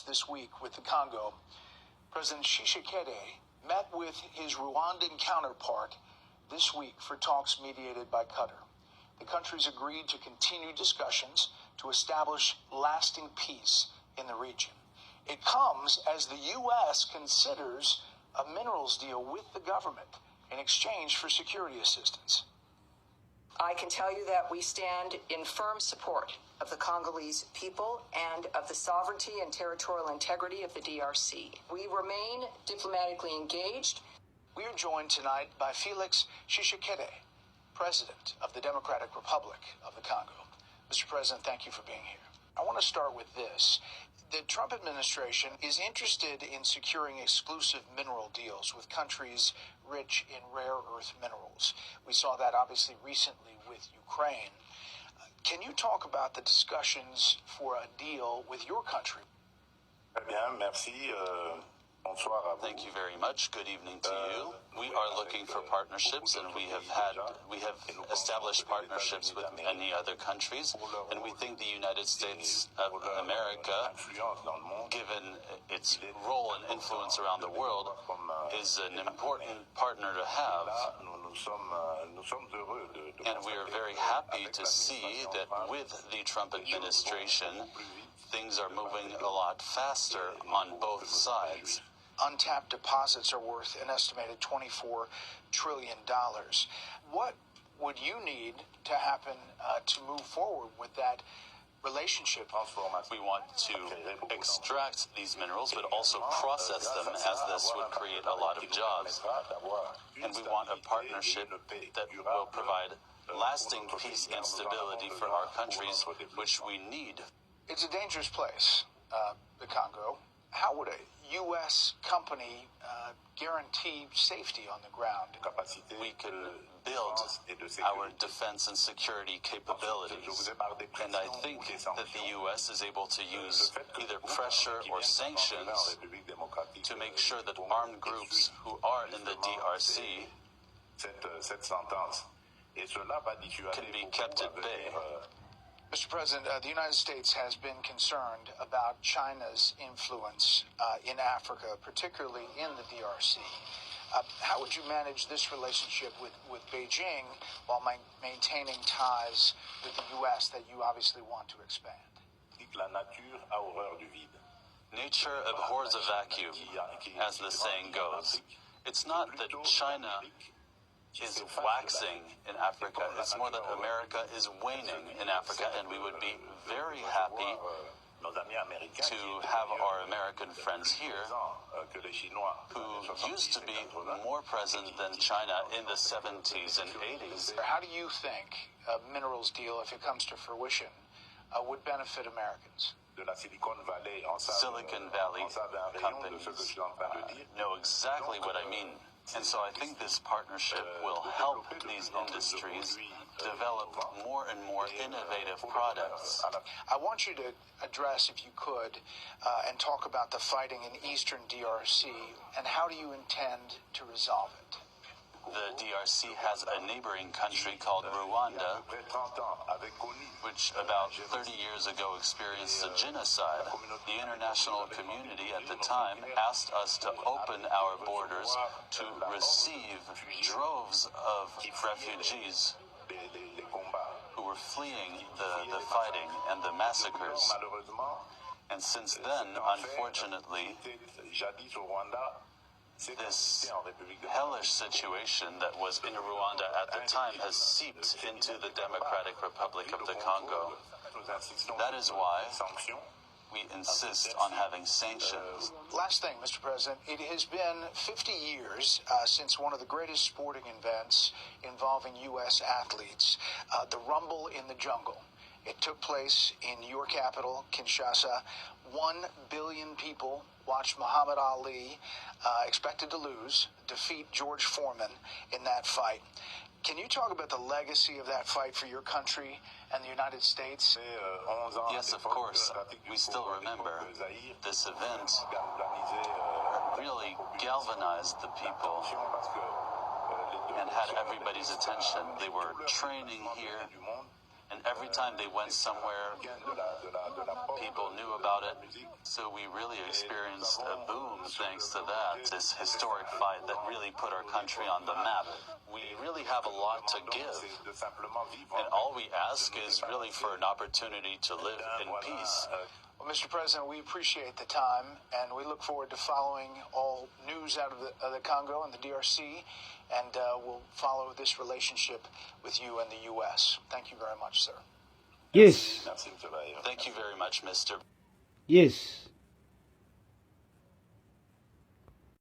This week with the Congo, President Tshisekedi met with his Rwandan counterpart this week for talks mediated by Qatar. The countries agreed to continue discussions to establish lasting peace in the region. It comes as the U.S. considers a minerals deal with the government in exchange for security assistance. I can tell you that we stand in firm support of the Congolese people and of the sovereignty and territorial integrity of the DRC. We remain diplomatically engaged. We are joined tonight by Felix Tshisekedi, President of the Democratic Republic of the Congo. Mr. President, thank you for being here. I want to start with this. The Trump administration is interested in securing exclusive mineral deals with countries rich in rare earth minerals. We saw that obviously recently with Ukraine. Can you talk about the discussions for a deal with your country? Très bien, merci. Bonsoir à vous. Thank you very much. Good evening to you. We are looking for partnerships, and we have established partnerships with many other countries, and we think the United States of America, given its role and influence around the world, is an important partner to have. And we are very happy to see that with the Trump administration, things are moving a lot faster on both sides. Untapped deposits are worth an estimated $24 trillion. What would you need to happen to move forward with that relationship? We want to extract these minerals, but also process them, as this would create a lot of jobs. And we want a partnership that will provide lasting peace and stability for our countries, which we need. It's a dangerous place, the Congo. How would a U.S. company guarantee safety on the ground? We can build our defense and security capabilities. And I think that the U.S. is able to use either pressure or sanctions to make sure that armed groups who are in the DRC can be kept at bay. Mr. President, the United States has been concerned about China's influence in Africa, particularly in the DRC. How would you manage this relationship with Beijing while maintaining ties with the U.S. that you obviously want to expand? Nature abhors a vacuum, as the saying goes. It's not that China is waxing in Africa. It's more that America is waning in Africa, and we would be very happy to have our American friends here who used to be more present than China in the 70s and 80s. How do you think a minerals deal, if it comes to fruition, would benefit Americans? Silicon Valley companies know exactly what I mean. And so I think this partnership will help these industries develop more and more innovative products. I want you to address, if you could, and talk about the fighting in eastern DRC, and how do you intend to resolve it? The DRC has a neighboring country called Rwanda, which about 30 years ago experienced a genocide. The international community at the time asked us to open our borders to receive droves of refugees who were fleeing the fighting and the massacres. And since then, unfortunately, this hellish situation that was in Rwanda at the time has seeped into the Democratic Republic of the Congo. That is why we insist on having sanctions. Last thing, Mr. President, it has been 50 years since one of the greatest sporting events involving U.S. athletes, the Rumble in the Jungle. It took place in your capital, Kinshasa. 1 billion people watched Muhammad Ali, expected to lose, defeat George Foreman in that fight. Can you talk about the legacy of that fight for your country and the United States? Yes, of course. We still remember this event really galvanized the people and had everybody's attention. They were training here, and And every time they went somewhere, people knew about it. So we really experienced a boom thanks to that, this historic fight that really put our country on the map. We really have a lot to give. And all we ask is really for an opportunity to live in peace. Well, Mr. President, we appreciate the time, and we look forward to following all news out of the Congo and the DRC, and we'll follow this relationship with you and the U.S. Thank you very much, sir. Yes. Thank you very much, Mr. Yes.